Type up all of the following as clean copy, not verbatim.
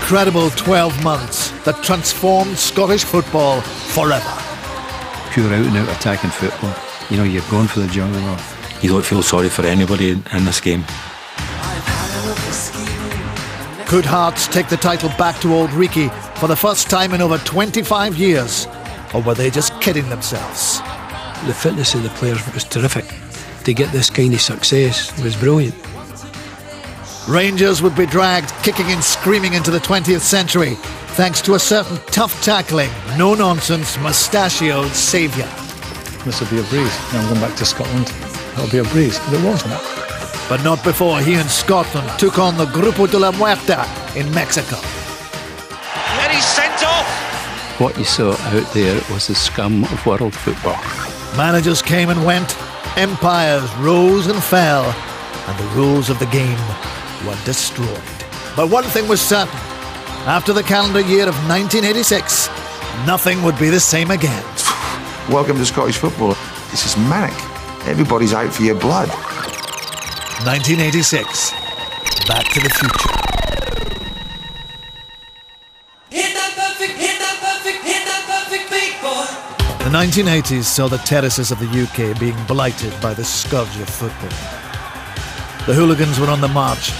incredible 12 months that transformed Scottish football forever. Pure out and out attacking football. You know, you're going for the jugular. You don't feel sorry for anybody in this game. Could Hearts take the title back to Old Reekie for the first time in over 25 years? Or were they just kidding themselves? The fitness of the players was terrific. To get this kind of success was brilliant. Rangers would be dragged kicking and screaming into the 20th century thanks to a certain tough tackling, no-nonsense, mustachioed saviour. This will be a breeze. Now I'm going back to Scotland. It'll be a breeze. But it wasn't it? But not before he and Scotland took on the Grupo de la Muerta in Mexico. And he's sent off! What you saw out there was the scum of world football. Managers came and went, empires rose and fell, and the rules of the game were destroyed. But one thing was certain. After the calendar year of 1986, nothing would be the same again. Welcome to Scottish football. This is manic. Everybody's out for your blood. 1986. Back to the future. The 1980s saw the terraces of the UK being blighted by the scourge of football. The hooligans were on the march,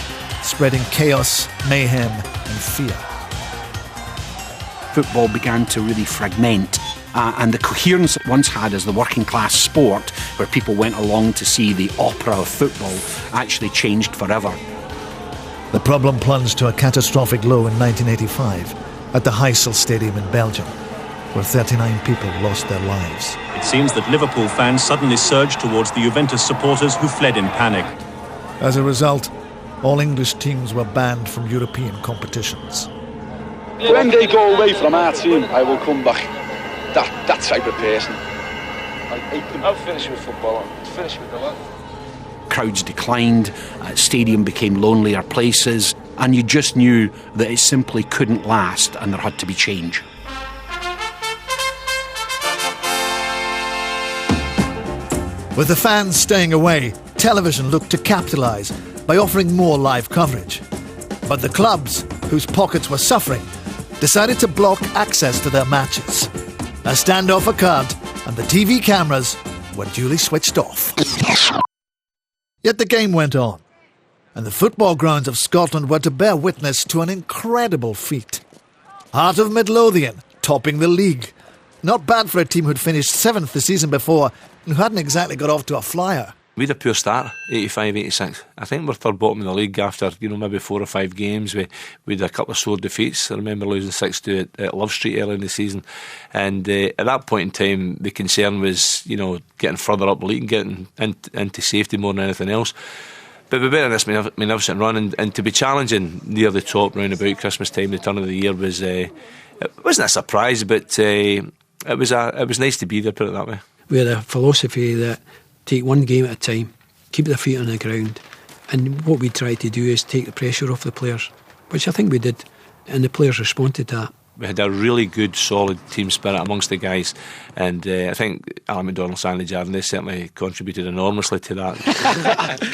spreading chaos, mayhem and fear. Football began to really fragment, and the coherence it once had as the working class sport, where people went along to see the opera of football, actually changed forever. The problem plunged to a catastrophic low in 1985 at the Heysel Stadium in Belgium, where 39 people lost their lives. It seems that Liverpool fans suddenly surged towards the Juventus supporters who fled in panic. As a result, all English teams were banned from European competitions. When they go away from our team, I will come back. That type of person. I'll finish with football. I'll finish with the lot. Crowds declined, stadium became lonelier places, and you just knew that it simply couldn't last and there had to be change. With the fans staying away, television looked to capitalise by offering more live coverage. But the clubs, whose pockets were suffering, decided to block access to their matches. A standoff occurred and the TV cameras were duly switched off. Yet the game went on, and the football grounds of Scotland were to bear witness to an incredible feat. Heart of Midlothian topping the league. Not bad for a team who'd finished 7th the season before and who hadn't exactly got off to a flyer. We had a poor start, 85-86. I think we're third bottom of the league after, maybe 4 or 5 games. We had a couple of sore defeats. I remember losing 6-2 at Love Street early in the season. And at that point in time, the concern was, getting further up the league and getting into safety more than anything else. But we better this magnificent run, and to be challenging near the top round about Christmas time, the turn of the year, was it wasn't a surprise, but it was nice to be there, put it that way. We had a philosophy that take one game at a time, keep their feet on the ground, and what we tried to do is take the pressure off the players, which I think we did, and the players responded to that. We had a really good, solid team spirit amongst the guys, and I think Alan McDonald, Stanley Jarden, they certainly contributed enormously to that.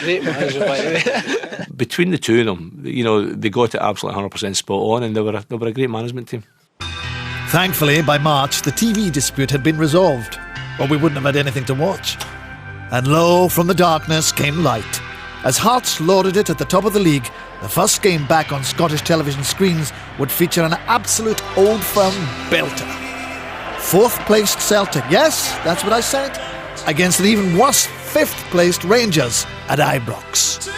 Great manager, by the way. Between the two of them, they got it absolutely 100% spot on, and they were a great management team. Thankfully, by March, the TV dispute had been resolved, or we wouldn't have had anything to watch. And lo, from the darkness came light. As Hearts lauded it at the top of the league, the first game back on Scottish television screens would feature an absolute old firm belter. 4th placed Celtic, yes, that's what I said, against an even worse 5th placed Rangers at Ibrox.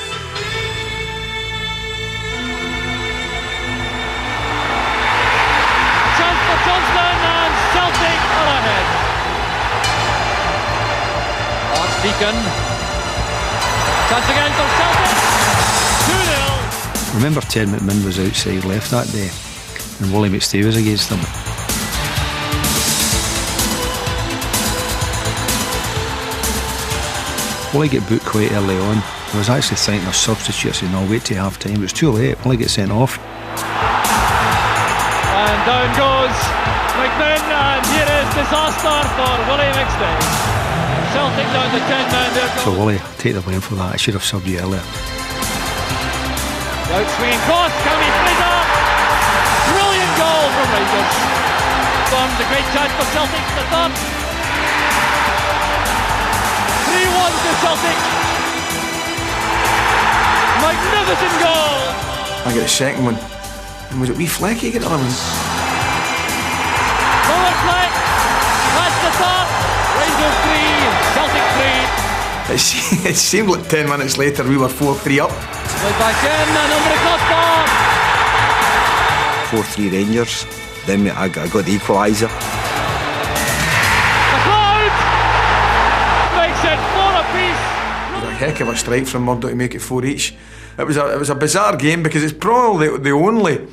Chance for Johnston and Celtic are ahead. Deacon. Chance again for Celtic. 2-0. Remember Ted McMinn was outside left that day, and Wally McStay was against them. Wally got booked quite early on. I was actually thinking of substitutes and I'll wait till half time. It was too late. Wally got sent off. And down goes McMinn, and here is disaster for Wally McStay. Celtic down to 10 men. So Wally, take the blame for that. I should have subbed you earlier. Out swinging cross, Cammy Fraser. Brilliant goal from Rangers. Forms a great chance for Celtic to the third. 3-1 to Celtic. Magnificent goal. I get a second one. And was it wee Flecky get another one? Lower Fleck. That's the third. Rangers 3, Celtic 3. It seemed like 10 minutes later we were 4-3 up. Way back in, and number of 4-3 Rangers. Then I got the equaliser. The crowd makes it 4 apiece. It was a heck of a strike from Murdoch to make it 4 each. It was a bizarre game because it's probably the only,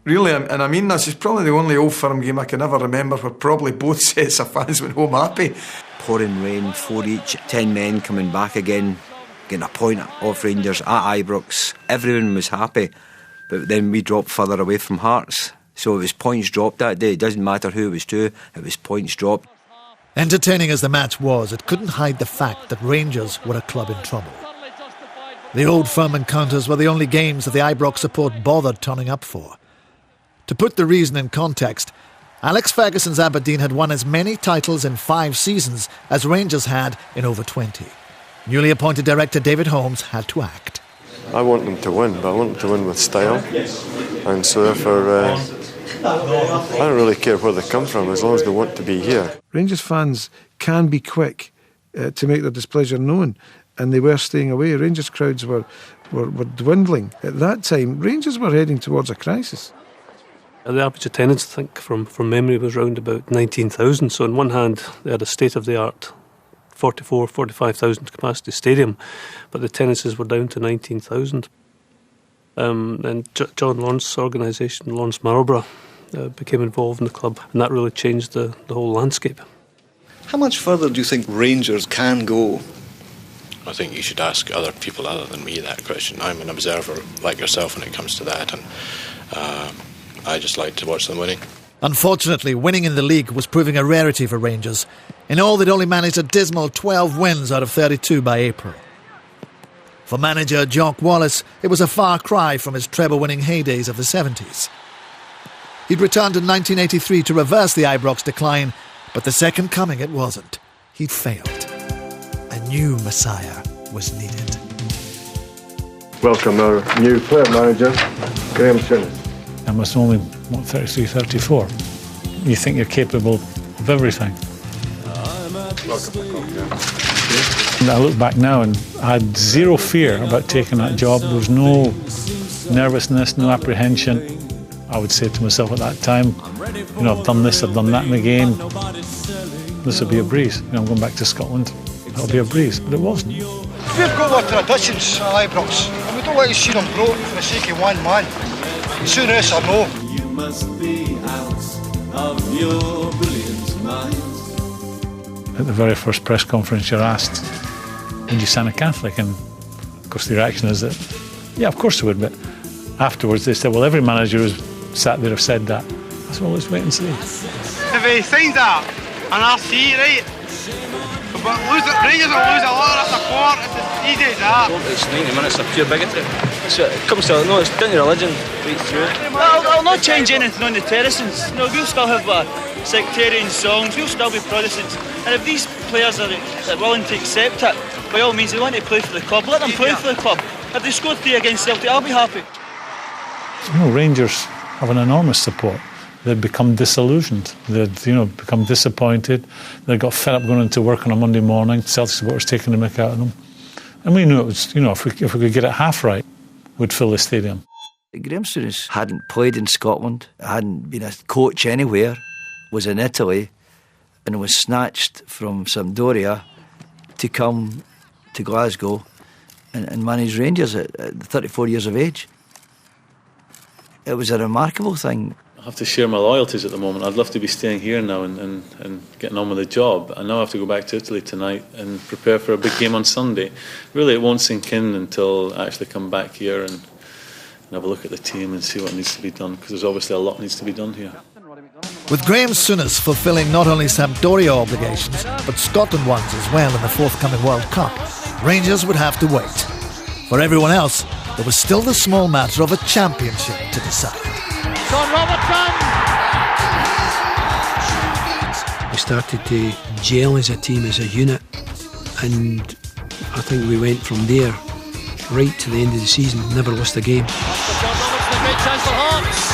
really, and I mean this, it's probably the only Old Firm game I can ever remember where probably both sets of fans went home happy. Pouring rain, 4 each, 10 men coming back again, getting a point off Rangers at Ibrox. Everyone was happy, but then we dropped further away from Hearts. So it was points dropped that day. It doesn't matter who it was to, it was points dropped. Entertaining as the match was, it couldn't hide the fact that Rangers were a club in trouble. The Old Firm encounters were the only games that the Ibrox support bothered turning up for. To put the reason in context, Alex Ferguson's Aberdeen had won as many titles in 5 seasons as Rangers had in over 20. Newly appointed director David Holmes had to act. I want them to win, but I want them to win with style. And so therefore, I don't really care where they come from as long as they want to be here. Rangers fans can be quick to make their displeasure known, and they were staying away. Rangers crowds were dwindling. At that time, Rangers were heading towards a crisis. The average attendance, I think, from memory, was around about 19,000. So on one hand, they had a state-of-the-art 45,000 capacity stadium, but the attendances were down to 19,000. And John Lawrence's organisation, Lawrence Marlborough, became involved in the club, and that really changed the whole landscape. How much further do you think Rangers can go? I think you should ask other people other than me that question. I'm an observer like yourself when it comes to that, and I just like to watch them winning. Unfortunately, winning in the league was proving a rarity for Rangers. In all, they'd only managed a dismal 12 wins out of 32 by April. For manager Jock Wallace, it was a far cry from his treble-winning heydays of the 70s. He'd returned in 1983 to reverse the Ibrox decline, but the second coming it wasn't. He'd failed. A new Messiah was needed. Welcome our new player manager, Graham Souness. I must only, 33, 34. You think you're capable of everything. I look back now and I had zero fear about taking that job. There was no nervousness, no apprehension. I would say to myself at that time, I've done this, I've done that in the game. This will be a breeze. I'm going back to Scotland. It'll be a breeze, but it wasn't. We've got our traditions at Ibrox, and we don't want to see them broke for the sake of one man. Souness or no. You must be out of your brilliant mind. At the very first press conference you're asked, would you sign a Catholic? And of course the reaction is that, yeah, of course I would, but afterwards they said, well, every manager who's sat there have said that. I said, well, let's wait and see. If he signs that, an RC, right, but Rangers will lose a lot of support. It's as easy as that. It's 90 minutes of pure bigotry. So it comes to, no, it's down to religion right through. I'll not change anything on the terracins. No, we'll still have sectarian songs, we'll still be Protestants. And if these players are willing to accept it, by all means, they want to play for the club, let them play for the club. If they score 3 against Celtic, I'll be happy. Rangers have an enormous support. They'd become disillusioned. They'd, become disappointed. They got fed up going into work on a Monday morning. Celtic supporters taking the mick out of them. And we knew it was, if we could get it half right, we'd fill the stadium. Graham Souness hadn't played in Scotland, hadn't been a coach anywhere, was in Italy, and was snatched from Sampdoria to come to Glasgow and manage Rangers at 34 years of age. It was a remarkable thing. I have to share my loyalties at the moment. I'd love to be staying here now and getting on with the job. I now have to go back to Italy tonight and prepare for a big game on Sunday. Really, it won't sink in until I actually come back here and have a look at the team and see what needs to be done, because there's obviously a lot needs to be done here. With Graham Souness fulfilling not only Sampdoria obligations, but Scotland ones as well in the forthcoming World Cup, Rangers would have to wait. For everyone else, there was still the small matter of a championship to decide. John Robertson. We started to gel as a team, as a unit, and I think we went from there right to the end of the season, never lost a game. John Robertson, a great chance for Hearts.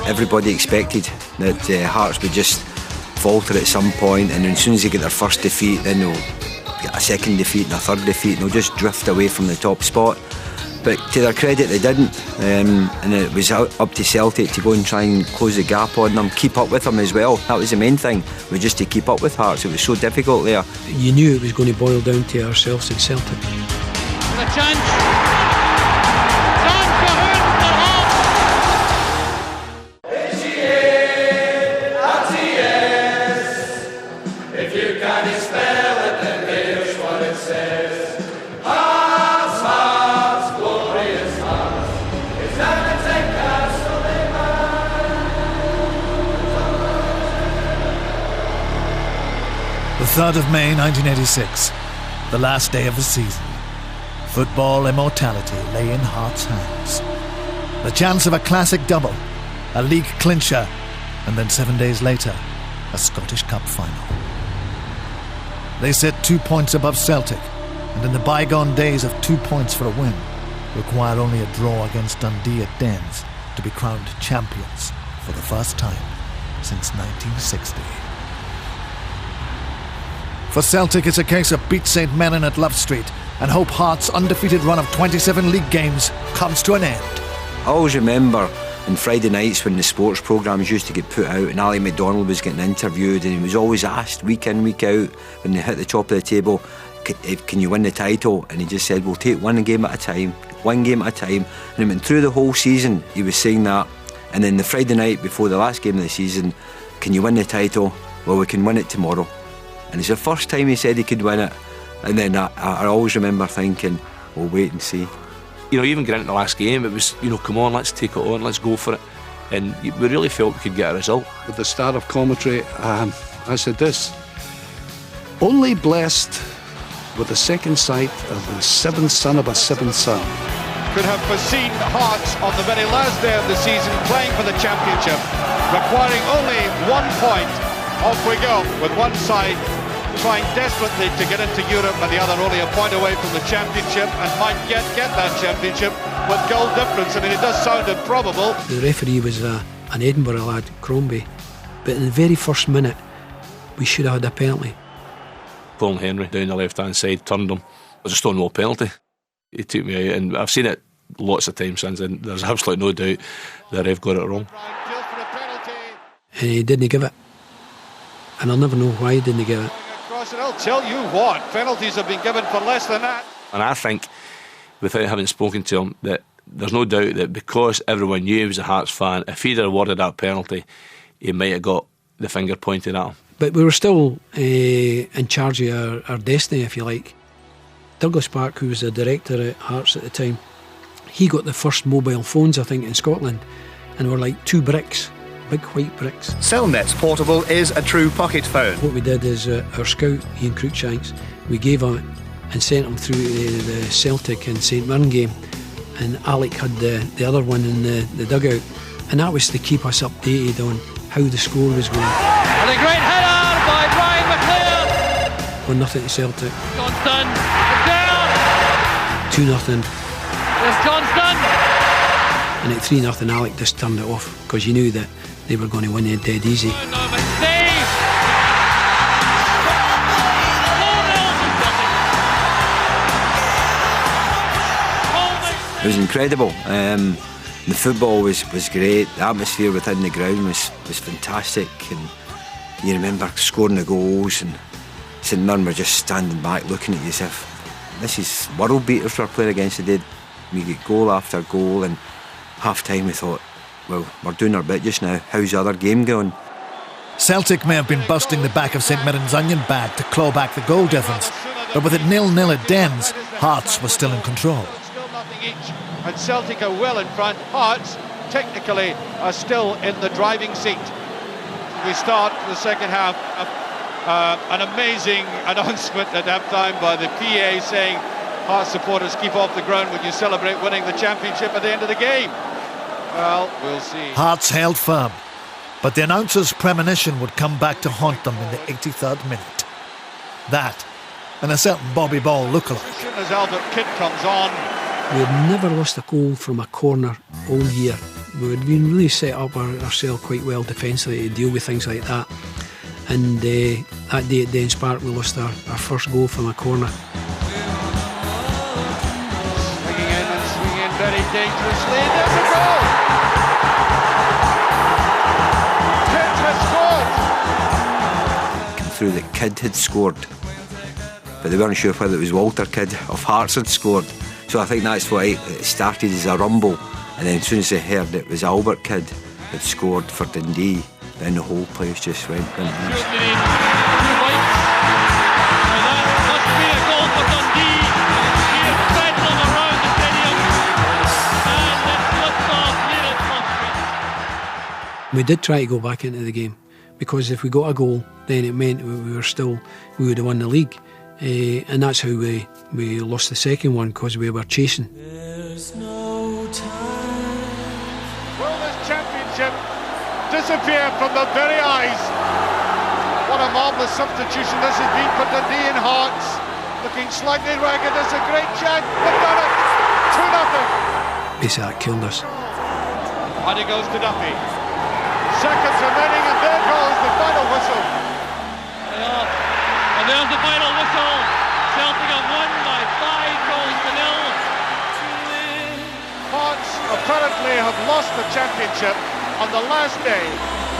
Everybody expected that Hearts would just falter at some point, and as soon as they get their first defeat, then they'll get a second defeat and a third defeat, and they'll just drift away from the top spot. But to their credit, they didn't, and it was up to Celtic to go and try and close the gap on them, keep up with them as well. That was the main thing, was just to keep up with Hearts. It was so difficult there. You knew it was going to boil down to ourselves and Celtic. A chance. The 3rd of May 1986, the last day of the season. Football immortality lay in Hearts' hands. The chance of a classic double, a league clincher, and then 7 days later, a Scottish Cup final. They sit 2 points above Celtic, and in the bygone days of 2 points for a win, require only a draw against Dundee at Dens to be crowned champions for the first time since 1960. For Celtic, it's a case of beat St Mirren at Love Street and hope Hearts' undefeated run of 27 league games comes to an end. I always remember on Friday nights when the sports programmes used to get put out and Ali MacDonald was getting interviewed, and he was always asked week in, week out, when they hit the top of the table, can you win the title? And he just said, we'll take one game at a time, one game at a time. And he went through the whole season, he was saying that. And then the Friday night before the last game of the season, can you win the title? Well, we can win it tomorrow. And it's the first time he said he could win it. And then I always remember thinking, we'll wait and see. You know, even getting into the last game, it was, you know, come on, let's take it on, let's go for it. And we really felt we could get a result. At the start of commentary, I said this: only blessed with the second sight of the seventh son of a seventh son could have foreseen Hearts on the very last day of the season playing for the championship, requiring only 1 point. Off we go with one side trying desperately to get into Europe and the other only a point away from the championship, and might get that championship with goal difference. I mean, it does sound improbable. The referee was an Edinburgh lad, Crombie, but in the very first minute we should have had a penalty. Paul Henry down the left hand side turned him. It was a stone wall penalty. He took me out, and I've seen it lots of times since, and there's absolutely no doubt that I've got it wrong. And he didn't give it, and I'll never know why he didn't give it. And I'll tell you what, penalties have been given for less than that. And I think, without having spoken to him, that there's no doubt that because everyone knew he was a Hearts fan, if he'd awarded that penalty, he might have got the finger pointed at him. But we were still in charge of our destiny, if you like. Douglas Park, who was the director at Hearts at the time, he got the first mobile phones, I think, in Scotland, and were like 2 bricks. Big white bricks. Cellnet's Portable is a true pocket phone. What we did is our scout, Ian Cruikshanks, we gave him it and sent him through the Celtic and St Mirren game, and Alec had the other one in the dugout, and that was to keep us updated on how the score was going. And a great header by Brian McLeod. 1-0 to Celtic. Johnston, it's there. 2-0. There's Johnston. And at 3-0 Alec just turned it off because you knew that they were going to win it dead easy. It was incredible. The football was great. The atmosphere within the ground was fantastic, and you remember scoring the goals, and St Mirren were just standing back looking at you as if this is world beaters we're playing against today. We get goal after goal, and half time we thought, well, we're doing our bit just now. How's the other game going? Celtic may have been busting the back of St Mirren's onion bag to claw back the goal difference, but with it 0-0 at Dens, Hearts was still in control. Still nothing each, and Celtic are well in front. Hearts, technically, are still in the driving seat. We start the second half. An amazing announcement at half-time by the PA saying Hearts supporters keep off the ground when you celebrate winning the championship at the end of the game. Well, we'll see. Hearts held firm, but the announcer's premonition would come back to haunt them in the 83rd minute. That, and a certain Bobby Ball lookalike. As Albert Kidd comes on. We had never lost a goal from a corner all year. We had been really set up ourselves quite well defensively to deal with things like that. And that day at Dens Park we lost our first goal from a corner. Swinging in very dangerously. There's a goal! Kidd has scored! Came through that Kidd had scored, but they weren't sure whether it was Walter Kidd of Hearts had scored. So I think that's why it started as a rumble, and then as soon as they heard it was Albert Kidd had scored for Dundee, then the whole place just went in. We did try to go back into the game, because if we got a goal, then it meant we would have won the league. And that's how we lost the second one, because we were chasing. Will this championship disappear from the very eyes? What a marvellous substitution this has been for Dundee and Hearts. Looking slightly ragged, there's a great chance. They've done it! 2-0. Basically that killed us. And it goes to Duffy. Seconds remaining, and there goes the final whistle. And there's the final whistle. Celtic have won by 5-0. Hearts apparently have lost the championship on the last day,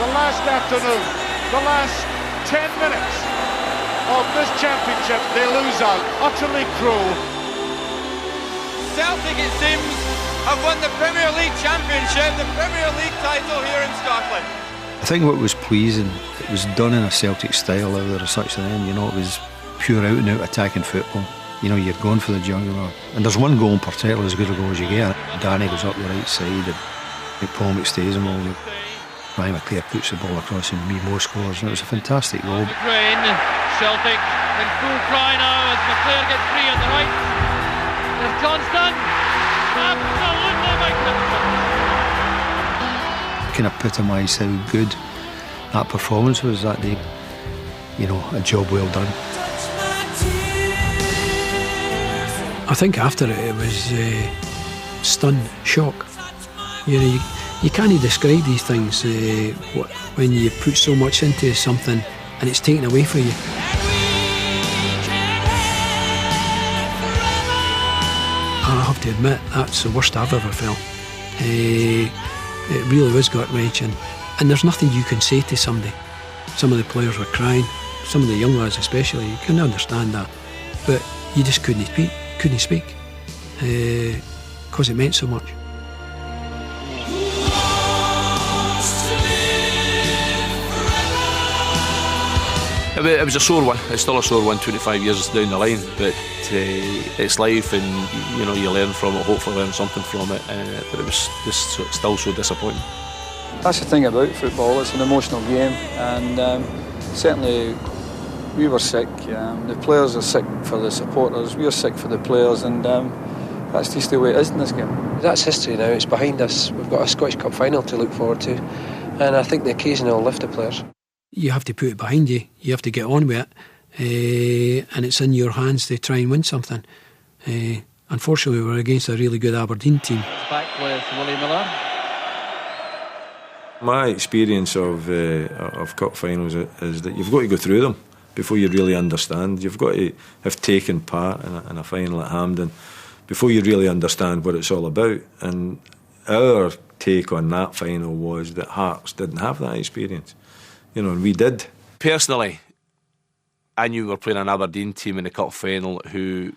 the last afternoon, the last 10 minutes of this championship. They lose out. Utterly cruel. Celtic, it seems, have won the Premier League championship, the Premier League title here in Scotland. I think what was pleasing, it was done in a Celtic style out there as such then, it was pure out and out attacking football. You're going for the jugular. And there's one goal in particular, as good a goal as you get. Danny goes up the right side, and Paul McStay's him all. Ryan McClare puts the ball across and Mo scores, and it was a fantastic goal. Celtic in full cry now as McClare gets free on the right. There's Constant. Absolutely magnificent. Kind of epitomised how good that performance was that day. A job well done. I think after it was stun, shock. You can't describe these things when you put so much into something and it's taken away from you. I have to admit, that's the worst I've ever felt. It really was gut-wrenching, and there's nothing you can say to somebody. Some of the players were crying, some of the young lads especially, you can understand that, but you just couldn't speak because it meant so much. It was a sore one. It's still a sore one 25 years down the line, but it's life, and you learn from it, hopefully learn something from it, but it was just still so disappointing. That's the thing about football, it's an emotional game, and certainly we were sick. The players are sick for the supporters, we are sick for the players, and that's just the way it is in this game. That's history now, it's behind us. We've got a Scottish Cup final to look forward to, and I think the occasion will lift the players. You have to put it behind you, you have to get on with it, and it's in your hands to try and win something. Unfortunately, we're against a really good Aberdeen team. Back with Willie Miller. My experience of cup finals is that you've got to go through them before you really understand. You've got to have taken part in a final at Hampden before you really understand what it's all about. And our take on that final was that Hearts didn't have that experience. And we did. Personally, I knew we were playing an Aberdeen team in the cup final who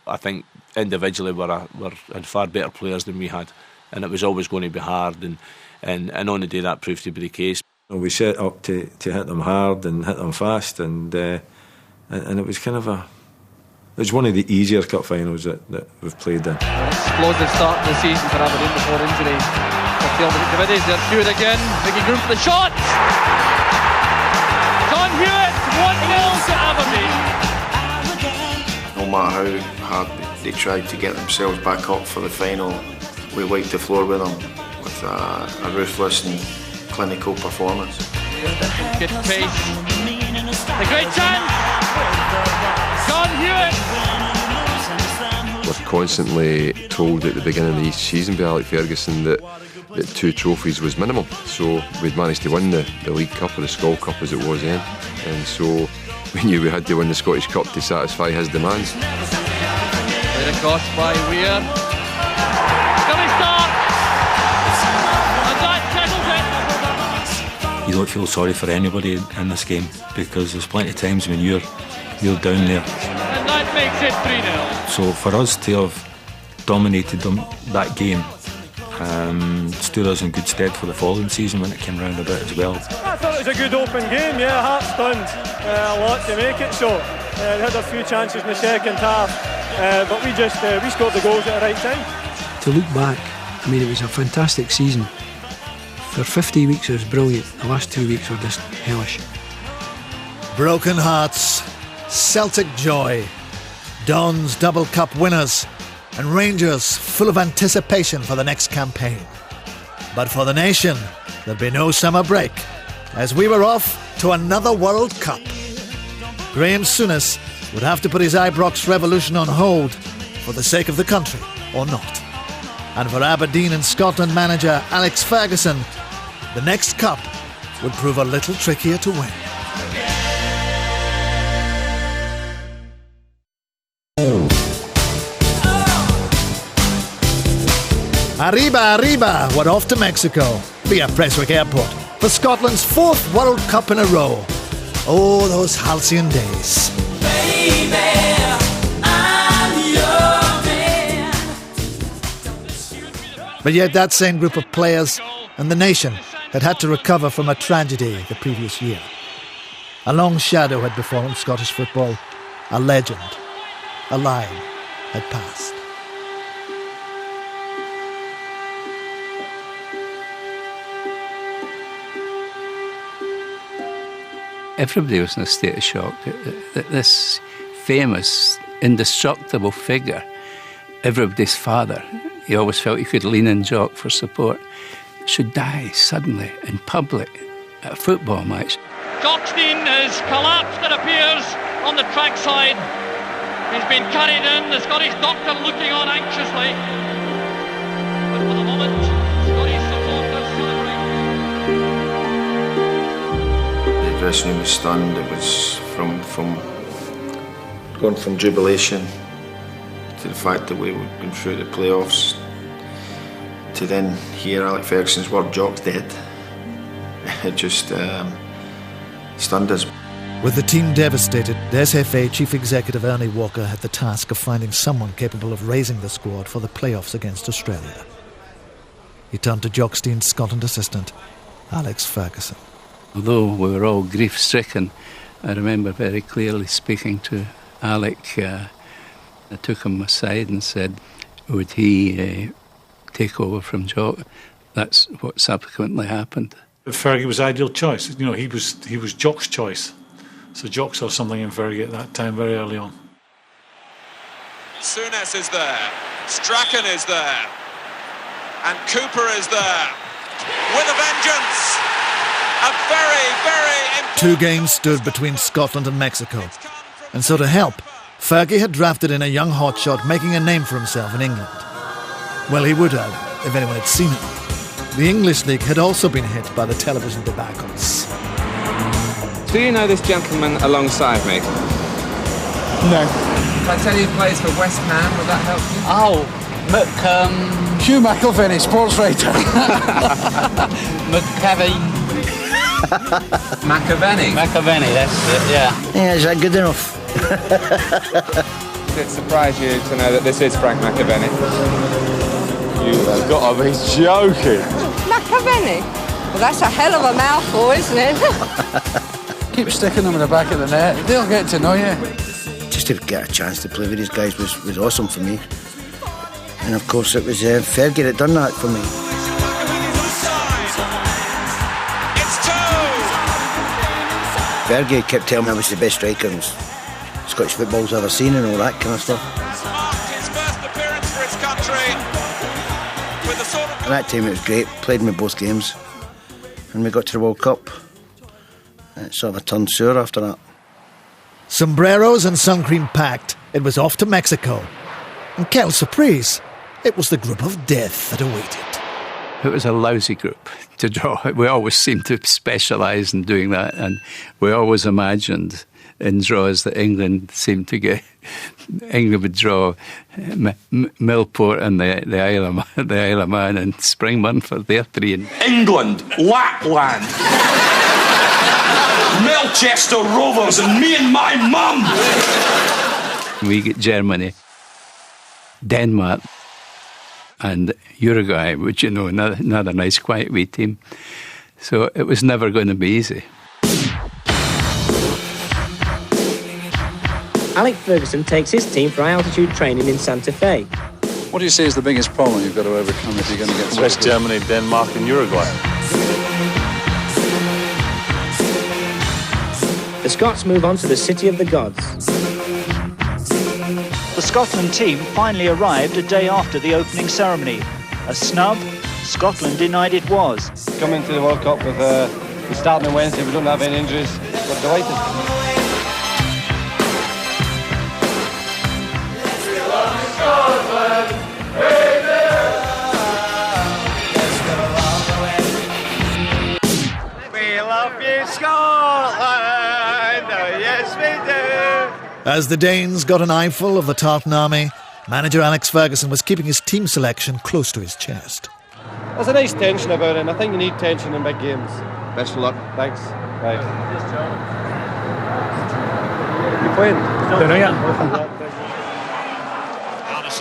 I think individually had far better players than we had, and it was always going to be hard, and on the day that proved to be the case. We set up to hit them hard and hit them fast, and it was kind of it was one of the easier cup finals that we've played in. Explosive start to the season for Aberdeen before injury. Davies, they're through it again, making room for the shot. John Hewitt 1-0 to Aberdeen. No matter how hard they tried to get themselves back up for the final, we wiped the floor with them with a ruthless and clinical performance. Good pace. A great chance. John Hewitt. We're constantly told at the beginning of each season by Alex Ferguson that 2 trophies was minimal. So we'd managed to win the League Cup or the Skol Cup as it was then. And so we knew we had to win the Scottish Cup to satisfy his demands. Played across by Weir. Scully start. And that settles it. You don't feel sorry for anybody in this game because there's plenty of times when you're down there. And that makes it 3-0. So for us to have dominated them that game stood us in good stead for the following season when it came round a bit as well. I thought it was a good open game, yeah. Hearts done a lot to make it so. They had a few chances in the second half, but we scored the goals at the right time. To look back, I mean, it was a fantastic season. For 50 weeks it was brilliant. The last 2 weeks were just hellish. Broken hearts, Celtic joy, Dons double cup winners, and Rangers full of anticipation for the next campaign. But for the nation, there'd be no summer break, as we were off to another World Cup. Graham Souness would have to put his Ibrox revolution on hold for the sake of the country, or not. And for Aberdeen and Scotland manager Alex Ferguson, the next cup would prove a little trickier to win. Arriba, arriba, we're off to Mexico via Prestwick Airport for Scotland's 4th World Cup in a row. Oh, those halcyon days. Baby, I'm your man. But yet that same group of players and the nation had to recover from a tragedy the previous year. A long shadow had befallen Scottish football. A legend, a lion, had passed. Everybody was in a state of shock that this famous, indestructible figure, everybody's father, he always felt he could lean on Jock for support, should die suddenly in public at a football match. Jockstein has collapsed, it appears, on the trackside. He's been carried in, the Scottish doctor looking on anxiously. But for the moment, Scottish supporters celebrate. The dressing room was stunned. It was from going from jubilation to the fact that we were going through the playoffs to then hear Alex Ferguson's word, Jock's dead. It just stunned us. With the team devastated, the SFA Chief Executive Ernie Walker had the task of finding someone capable of raising the squad for the playoffs against Australia. He turned to Jockstein's Scotland assistant, Alex Ferguson. Although we were all grief-stricken, I remember very clearly speaking to Alec. I took him aside and said, would he take over from Jock? That's what subsequently happened. Fergie was ideal choice. You know, he was Jock's choice. So Jock saw something in Fergie at that time very early on. Souness is there, Strachan is there, and Cooper is there with a vengeance. A very, very important... 2 games stood between Scotland and Mexico. And so to help, Fergie had drafted in a young hotshot making a name for himself in England. Well, he would have, if anyone had seen it. The English League had also been hit by the television debacles. Do you know this gentleman alongside me? No. If I tell you he plays for West Ham, will that help you? Hugh McIlvenney, sports writer. McAvenny, that's it, yeah. Yeah, is that good enough? Did it surprise you to know that this is Frank McAvenny? You have got to be joking. McAvenny? Well, that's a hell of a mouthful, isn't it? Keep sticking them in the back of the net. They'll get to know you. Just to get a chance to play with these guys was awesome for me. And of course it was Fergie that done that for me. Fergie kept telling me I was the best striker in Scottish football's ever seen and all that kind of stuff. His first appearance for his country. With the sort of... At that time it was great, played me both games, and we got to the World Cup. It sort of turned sour after that. Sombreros and sun cream packed, it was off to Mexico. And quelle surprise, it was the group of death that awaited. It was a lousy group to draw. We always seemed to specialise in doing that, and we always imagined in draws that England seemed to get. England would draw Millport and the Isle of Man and Springburn for their 3. England, Lapland, Melchester Rovers, and me and my mum. We get Germany, Denmark, and Uruguay, which, you know, another nice quiet wee team. So it was never going to be easy. Alex Ferguson takes his team for high-altitude training in Santa Fe. What do you say is the biggest problem you've got to overcome if you're going to get West Germany, Denmark and Uruguay. The Scots move on to the City of the Gods. The Scotland team finally arrived a day after the opening ceremony. A snub? Scotland denied it was. Coming to the World Cup with we starting on Wednesday, we don't have any injuries. We're delighted. We love you, Scotland. Oh, yes, we do. As the Danes got an eyeful of the Tartan army, manager Alex Ferguson was keeping his team selection close to his chest. There's a nice tension about it, and I think you need tension in big games. Best of luck. Thanks. Right. You playing? Anderson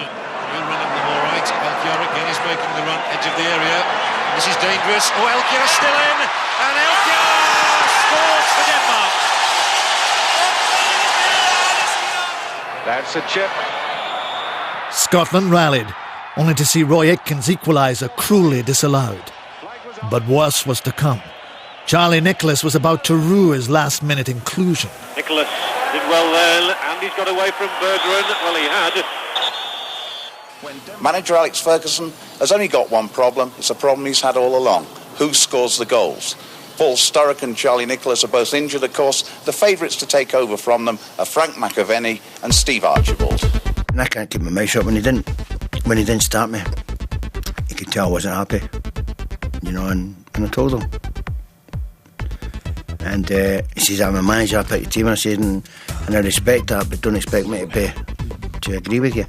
will run up the all right. Elkier again is making the run, edge of the area. This is dangerous. Oh, Elkier still in, and Elkier scores for Denmark. That's a chip. Scotland rallied, only to see Roy Aitken's equaliser cruelly disallowed. But worse was to come. Charlie Nicholas was about to rue his last-minute inclusion. Nicholas did well there, and he's got away from Bergeron. Well, he had. Manager Alex Ferguson has only got one problem. It's a problem he's had all along. Who scores the goals? Paul Sturrock and Charlie Nicholas are both injured, of course. The favourites to take over from them are Frank McAvenny and Steve Archibald. And I can't keep my mouth shut when he didn't start me. You could tell I wasn't happy, you know, and I told him. And he says, I'm a manager, I pick your team. And I said, and I respect that, but don't expect me to agree with you.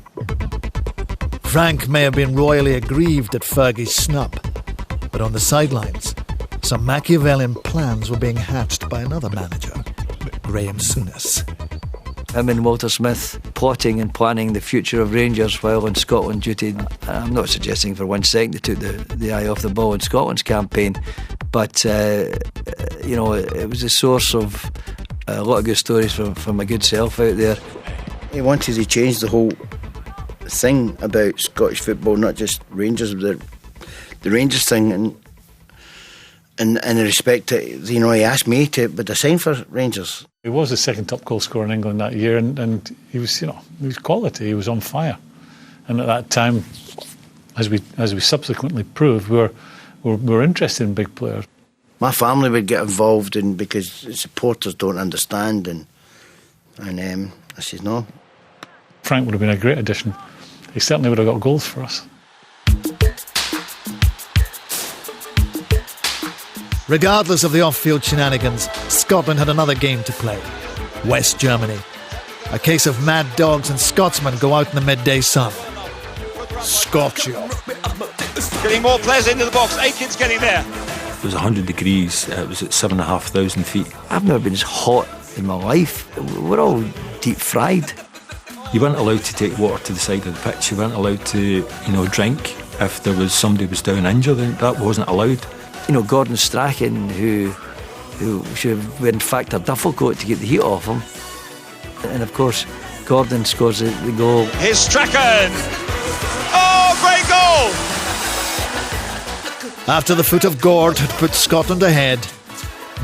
Frank may have been royally aggrieved at Fergie's snub, but on the sidelines, some Machiavellian plans were being hatched by another manager, Graham Souness. Him and Walter Smith plotting and planning the future of Rangers while on Scotland duty. I'm not suggesting for 1 second they took the eye off the ball in Scotland's campaign, but you know, it was a source of a lot of good stories from my good self out there. He wanted to change the whole thing about Scottish football, not just Rangers, the Rangers thing, and in respect to, you know, he asked me to but I signed for Rangers. He was the second top goal scorer in England that year, and he was, you know, he was quality. He was on fire, and at that time, as we subsequently proved, we were interested in big players. My family would get involved because supporters don't understand, and I said no. Frank would have been a great addition. He certainly would have got goals for us. Regardless of the off-field shenanigans, Scotland had another game to play. West Germany. A case of mad dogs and Scotsmen go out in the midday sun. Scorch you. Getting more players into the box. Aitken's getting there. It was 100 degrees. It was at 7,500 feet. I've never been as hot in my life. We're all deep fried. You weren't allowed to take water to the side of the pitch. You weren't allowed to, you know, drink. If there was somebody was down injured, that wasn't allowed. You know, Gordon Strachan, who should have in fact a duffel coat to get the heat off him. And of course, Gordon scores the goal. Here's Strachan. Oh, great goal! After the foot of Gord had put Scotland ahead,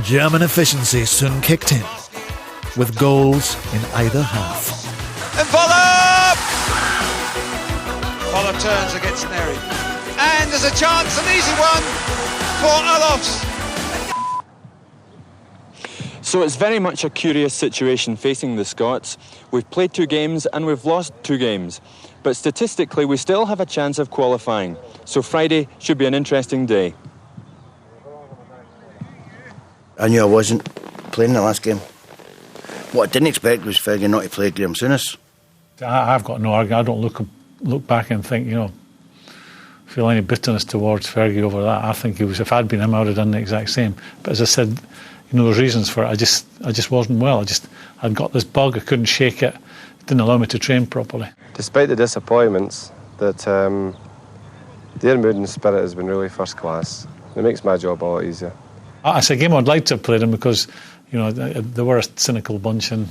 German efficiency soon kicked in, with goals in either half. And Voller! Voller turns against Neri. And there's a chance, an easy one for Alofs. So it's very much a curious situation facing the Scots. We've played 2 games and we've lost 2 games. But statistically, we still have a chance of qualifying. So Friday should be an interesting day. I knew I wasn't playing the last game. What I didn't expect was Fergie not to play Graham Souness. I've got no argument. I don't look back and think, feel any bitterness towards Fergie over that. I think if I'd been him, I would have done the exact same. But as I said, there's reasons for it. I just wasn't well. I'd got this bug. I couldn't shake it. It didn't allow me to train properly. Despite the disappointments, their mood and spirit has been really first class. It makes my job a lot easier. It's a game I'd like to have played in because, they were a cynical bunch, and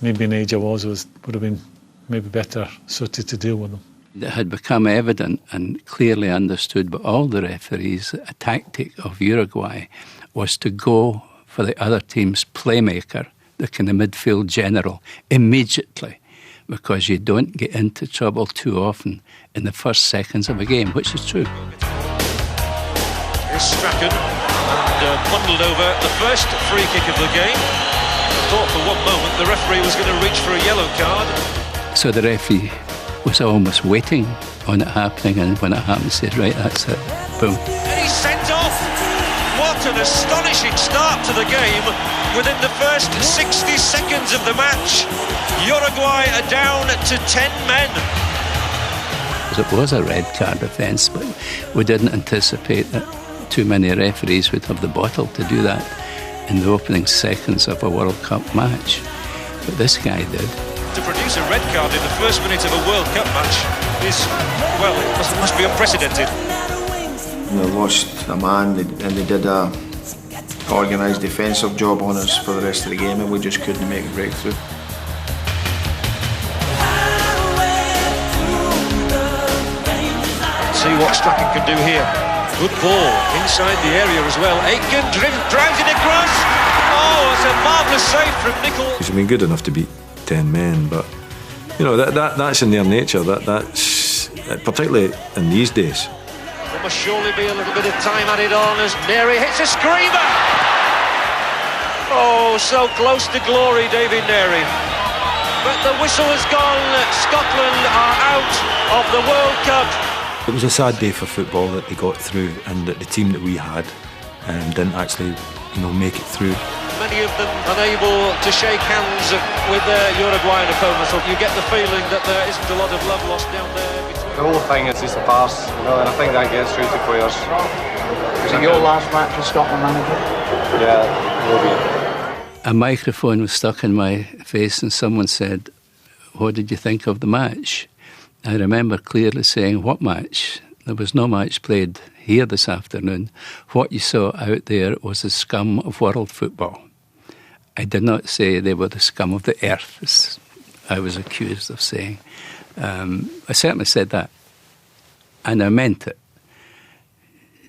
maybe an age I would have been maybe better suited to deal with them. It had become evident and clearly understood by all the referees that a tactic of Uruguay was to go for the other team's playmaker, the kind of midfield general, immediately, because you don't get into trouble too often in the first seconds of a game, which is true. Here's Strachan and bundled over the first free kick of the game. I thought for one moment the referee was going to reach for a yellow card. So the referee was almost waiting on it happening, and when it happened, said, right, that's it, boom. And he's sent off. What an astonishing start to the game. Within the first 60 seconds of the match, Uruguay are down to 10 men. It was a red card offence, but we didn't anticipate that too many referees would have the bottle to do that in the opening seconds of a World Cup match. But this guy did. To produce a red card in the first minute of a World Cup match is, well, it must be unprecedented. They lost a man and they did a organised defensive job on us for the rest of the game, and we just couldn't make a breakthrough. See what Strachan can do here. Good ball inside the area as well. Aitken drives it across. Oh, it's a marvellous save from Nicol. He's been good enough to beat 10 men, but that's in their nature. That's particularly in these days. There must surely be a little bit of time added on as Neri hits a screamer. Oh, so close to glory, David Neri. But the whistle has gone. Scotland are out of the World Cup. It was a sad day for football that they got through, and that the team that we had didn't actually, make it through. Many of them unable to shake hands with their Uruguayan opponents. So you get the feeling that there isn't a lot of love lost down there. The whole thing is just a farce, and I think that gets through to players. Was it your last match as Scotland manager? Yeah, it will be. A microphone was stuck in my face and someone said, "What did you think of the match?" I remember clearly saying, "What match? There was no match played here this afternoon. What you saw out there was the scum of world football." I did not say they were the scum of the earth, as I was accused of saying. I certainly said that, and I meant it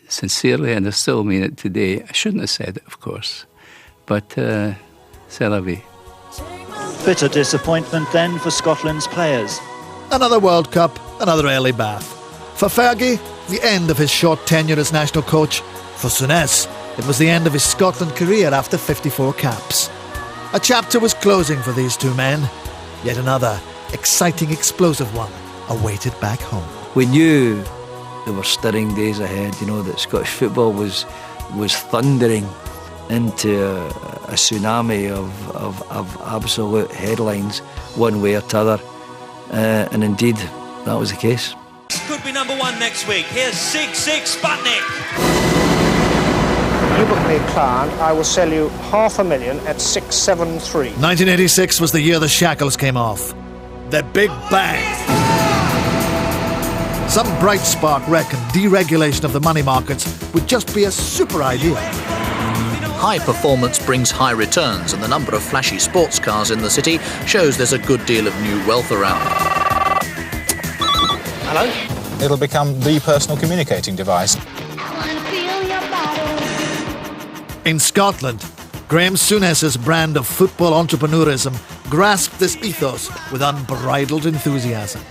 sincerely, and I still mean it today. I shouldn't have said it, of course, but c'est la vie. Bitter disappointment then for Scotland's players. Another World Cup, another early bath. For Fergie, the end of his short tenure as national coach. For Souness, it was the end of his Scotland career after 54 caps. A chapter was closing for these two men. Yet another exciting, explosive one awaited back home. We knew there were stirring days ahead, that Scottish football was thundering into a tsunami of absolute headlines, one way or t'other. And indeed, that was the case. Could be number one next week. Here's Sig Sputnik. You book me a client, I will sell you $500,000 at 673. 1986 was the year the shackles came off. The Big Bang. Some bright spark reckoned deregulation of the money markets would just be a super idea. High performance brings high returns, and the number of flashy sports cars in the city shows there's a good deal of new wealth around. Hello? It'll become the personal communicating device. In Scotland, Graham Souness's brand of football entrepreneurism grasped this ethos with unbridled enthusiasm.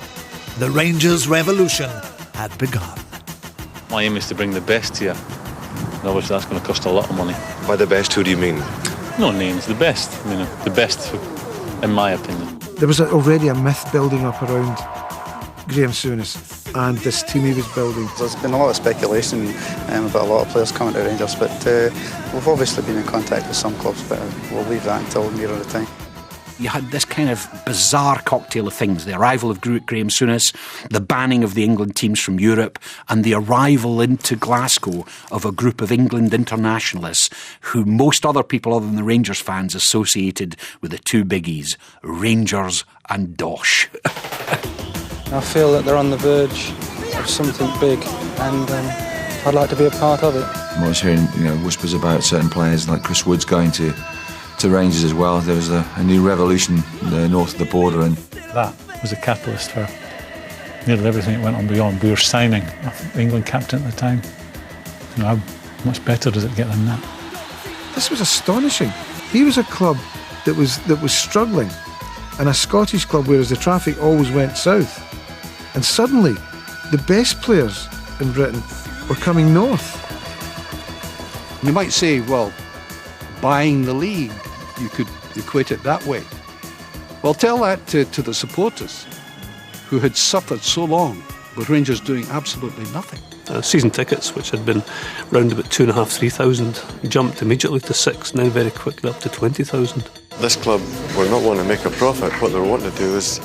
The Rangers' revolution had begun. My aim is to bring the best here. And obviously that's going to cost a lot of money. By the best, who do you mean? No names, the best. I mean, the best, in my opinion. There was already a myth building up around Graham Souness and this team he was building. There's been a lot of speculation about a lot of players coming to Rangers, but we've obviously been in contact with some clubs, but we'll leave that until nearer the time. You had this kind of bizarre cocktail of things: the arrival of Graham Souness, the banning of the England teams from Europe, and the arrival into Glasgow of a group of England internationalists who most other people other than the Rangers fans associated with the two biggies, Rangers and Dosh. I feel that they're on the verge of something big, and I'd like to be a part of it. I was hearing, whispers about certain players like Chris Wood's going to Rangers as well. There was a new revolution north of the border, and that was a catalyst for nearly everything that went on beyond. We were signing the England captain at the time. How much better does it get than that? This was astonishing. He was a club that was struggling, and a Scottish club, whereas the traffic always went south. And suddenly, the best players in Britain were coming north. You might say, well, buying the league, you could equate it that way. Well, tell that to the supporters who had suffered so long with Rangers doing absolutely nothing. Season tickets, which had been round about 2,500-3,000, jumped immediately to 6,000, then very quickly up to 20,000. This club were not wanting to make a profit. What they were wanting to do is,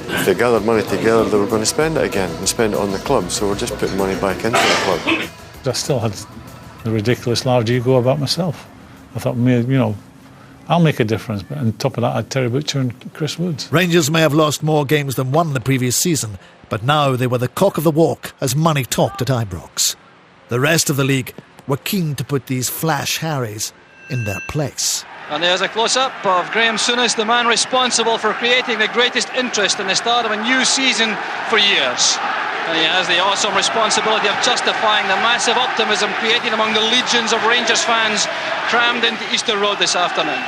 if they gathered money together, they were going to spend it again and spend it on the club. So we're just putting money back into the club. I still had a ridiculous large ego about myself. I thought, I'll make a difference. But on top of that, I had Terry Butcher and Chris Woods. Rangers may have lost more games than won the previous season, but now they were the cock of the walk as money talked at Ibrox. The rest of the league were keen to put these flash Harrys in their place. And there's a close-up of Graham Souness, the man responsible for creating the greatest interest in the start of a new season for years. And he has the awesome responsibility of justifying the massive optimism created among the legions of Rangers fans crammed into Easter Road this afternoon.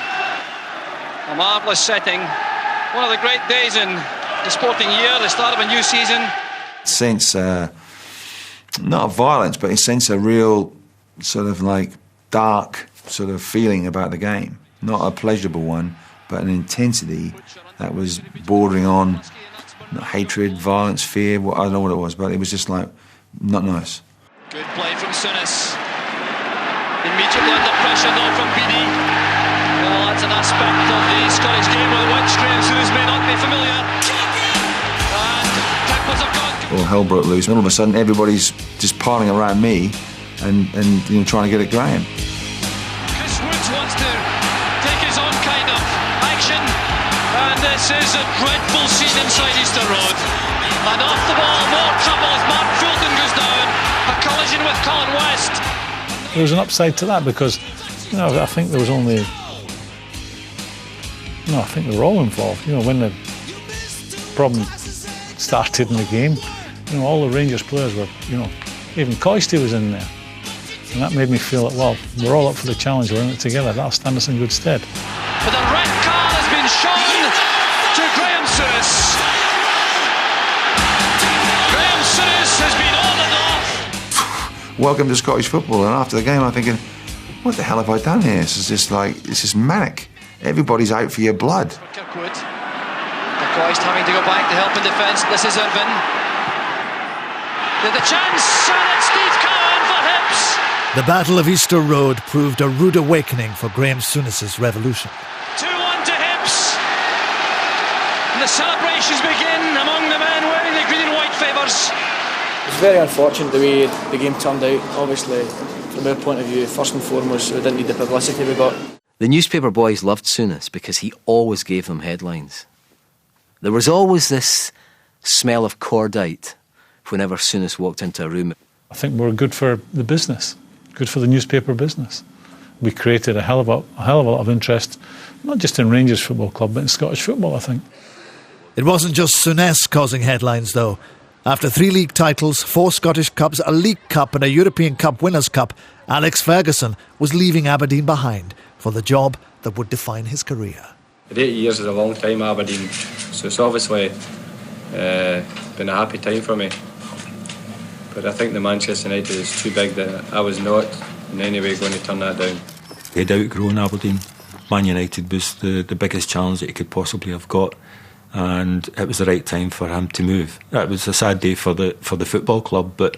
A marvellous setting, one of the great days in the sporting year, the start of a new season. Sense, not of violence, but a sense of real sort of like dark sort of feeling about the game. Not a pleasurable one, but an intensity that was bordering on hatred, violence, fear. I don't know what it was, but it was just like not nice. Good play from Souness. Immediately under pressure though from Beattie. Well, that's an aspect of the Scottish game with which Graham Souness may not be familiar. And tempers have gone. All hell broke loose. All of a sudden, everybody's just piling around me and trying to get at Graham. Chris Woods wants to take his own kind of action, and this is a dreadful scene inside Easter Road. And off the ball, more trouble as Mark Fulton goes down. A collision with Colin West. There was an upside to that because, I think there was only... I think they were all involved. When the problem started in the game, all the Rangers players were, even Coisty was in there. And that made me feel that, well, we're all up for the challenge, we're in it together. That'll stand us in good stead. But the red card has been shown to Graham Souness. Graham Souness has been on and off. Welcome to Scottish football. And after the game, I'm thinking, what the hell have I done here? This is manic. Everybody's out for your blood. Kirkwood. McCoist having to go back to help in defence. This is Irvin. There's the chance, and it's Steve Cowan for Hibs. The Battle of Easter Road proved a rude awakening for Graham Souness's revolution. 2-1 to Hibs. And the celebrations begin among the men wearing the green and white favours. It's very unfortunate the way the game turned out. Obviously, from our point of view, first and foremost, we didn't need the publicity we got. The newspaper boys loved Souness because he always gave them headlines. There was always this smell of cordite whenever Souness walked into a room. I think we were good for the business, good for the newspaper business. We created a hell of a lot of interest, not just in Rangers Football Club, but in Scottish football, I think. It wasn't just Souness causing headlines, though. After 3 league titles, 4 Scottish Cups, a League Cup and a European Cup Winners' Cup, Alex Ferguson was leaving Aberdeen behind for the job that would define his career. But 8 years is a long time, Aberdeen, so it's obviously been a happy time for me. But I think the Manchester United is too big that I was not in any way going to turn that down. He'd outgrown Aberdeen. Man United was the biggest challenge that he could possibly have got, and it was the right time for him to move. It was a sad day for the football club, but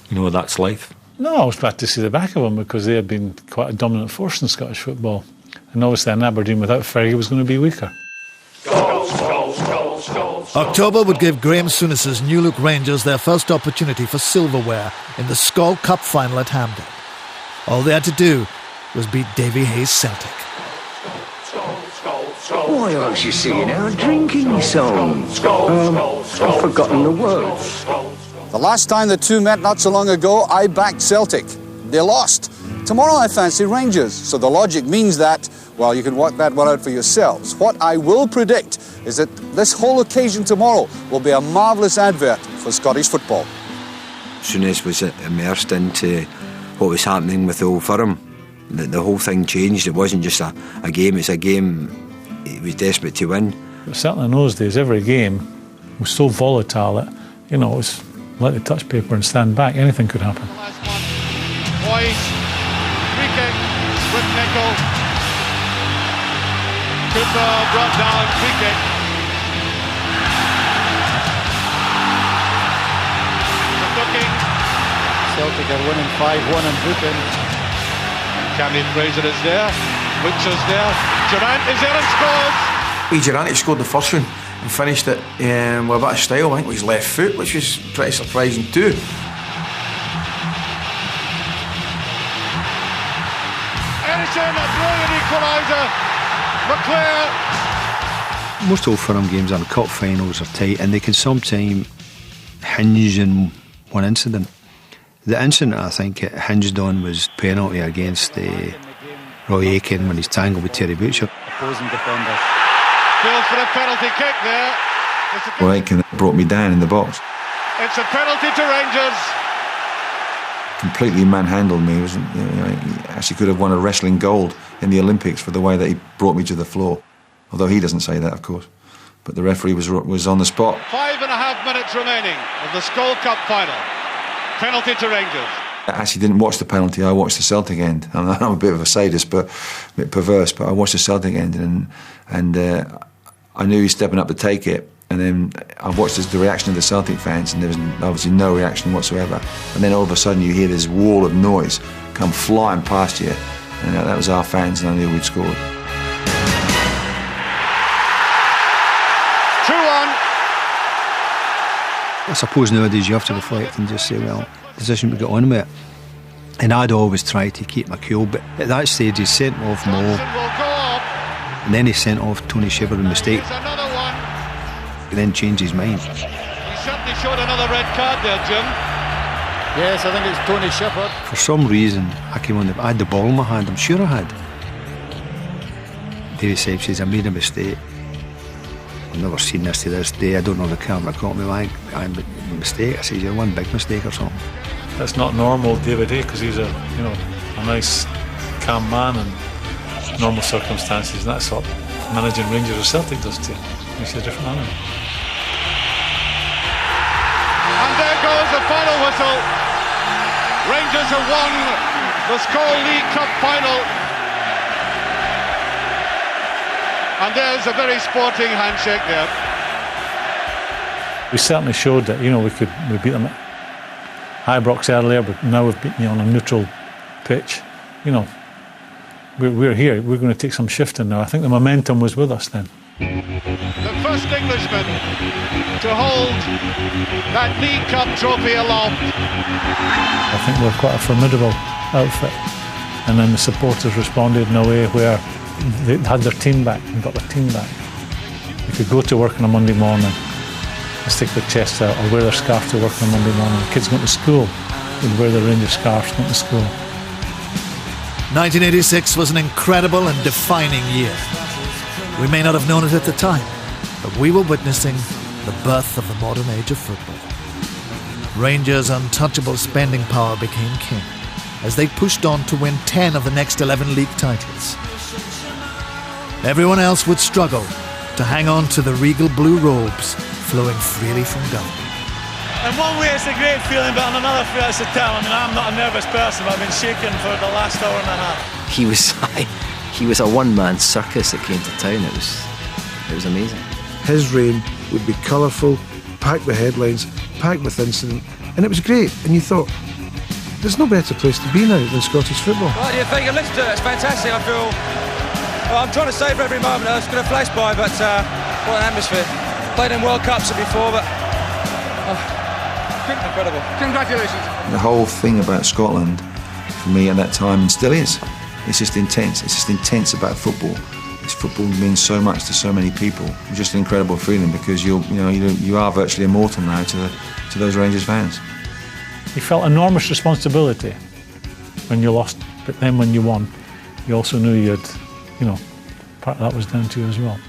you know, that's life. No, I was glad to see the back of him because they had been quite a dominant force in Scottish football. And obviously in Aberdeen without Fergie was going to be weaker. October would give Graham Souness's New Look Rangers their first opportunity for silverware in the Skol Cup final at Hampden. All they had to do was beat Davy Hayes' Celtic. Why aren't you singing our drinking song? I've forgotten the words. The last time the two met not so long ago, I backed Celtic. They lost. Tomorrow I fancy Rangers, so the logic means that, well, you can work that one out for yourselves. What I will predict is that this whole occasion tomorrow will be a marvellous advert for Scottish football. Souness was immersed into what was happening with Old Firm. The whole thing changed. It wasn't just a game, it's a game he was desperate to win. But certainly in those days, every game was so volatile that, you know, it was like the touch paper and stand back. Anything could happen. Boys, free kick with Nicol. Cooper brought down, free kick. Looking. Celtic are winning 5-1 and Booking. Cammy Fraser is there. Butcher's there. Durant is there and scores. Durant scored the first one and finished it with a bit of style, I think, with his left foot, which was pretty surprising too. Edison, a brilliant equaliser. McClare. Most Old Firm games and cup finals are tight, and they can sometimes hinge on one incident. The incident I think it hinged on was penalty against Roy Aitken when he's tangled with Terry Butcher. Opposing defender. Goes for a penalty kick there. Roy Aitken brought me down in the box. It's a penalty to Rangers. Completely manhandled me. He actually could have won a wrestling gold in the Olympics for the way that he brought me to the floor. Although he doesn't say that, of course. But the referee was on the spot. 5.5 minutes remaining of the Skol Cup final. Penalty to Rangers. I actually didn't watch the penalty, I watched the Celtic end. I'm a bit of a sadist, but a bit perverse, but I watched the Celtic end and I knew he was stepping up to take it. And then I watched the reaction of the Celtic fans, and there was obviously no reaction whatsoever. And then all of a sudden you hear this wall of noise come flying past you, and that was our fans, and I knew we'd scored. 2-1. I suppose nowadays you have to reflect and just say, well, the position we got on with it. And I'd always try to keep my cool, but at that stage he sent off Mo, and then he sent off Tony Shiver in mistake. He then changed his mind. He certainly showed another red card there, Jim. Yes, I think it's Tony Shepherd. For some reason, I came on. I had the ball in my hand. I'm sure I had. Davy says, I made a mistake. I've never seen this to this day. I don't know if the camera caught me. I made a mistake. I said, you're one big mistake or something. That's not normal David Hay because he's a nice, calm man in normal circumstances. And that's what managing Rangers or Celtic does to you. Makes you a different animal. And there goes the final whistle. Rangers have won the Skol League Cup final. And there's a very sporting handshake there. We certainly showed that, we beat them at Ibrox earlier, but now we've beaten you on a neutral pitch. We're here. We're going to take some shifting now. I think the momentum was with us then. The first Englishman to hold that League Cup trophy aloft. I think we're quite a formidable outfit. And then the supporters responded in a way where they had their team back and got their team back. They could go to work on a Monday morning and stick their chests out or wear their scarf to work on a Monday morning. The kids going to school would wear their Rangers scarves going to school. 1986 was an incredible and defining year. We may not have known it at the time, but we were witnessing the birth of the modern age of football. Rangers' untouchable spending power became king. as they pushed on to win 10 of the next 11 league titles. Everyone else would struggle to hang on to the regal blue robes flowing freely from Dublin. In one way it's a great feeling, but in another way it's a tell. I mean, I'm not a nervous person, but I've been shaking for the last hour and a half. He was a one-man circus that came to town. It was amazing. His reign would be colourful, packed with headlines, packed with incident, and it was great. And you thought, there's no better place to be now than Scottish football. What do you think? Listen to it, it's fantastic. I feel, well, I'm trying to savour every moment. It's going to flash by, but what an atmosphere. Played in World Cups before, but incredible. Congratulations. The whole thing about Scotland, for me at that time, and still is, it's just intense. It's just intense about football. Football means so much to so many people. It's just an incredible feeling because you are virtually immortal now to those Rangers fans. You felt enormous responsibility when you lost, but then when you won, you also knew part of that was down to you as well.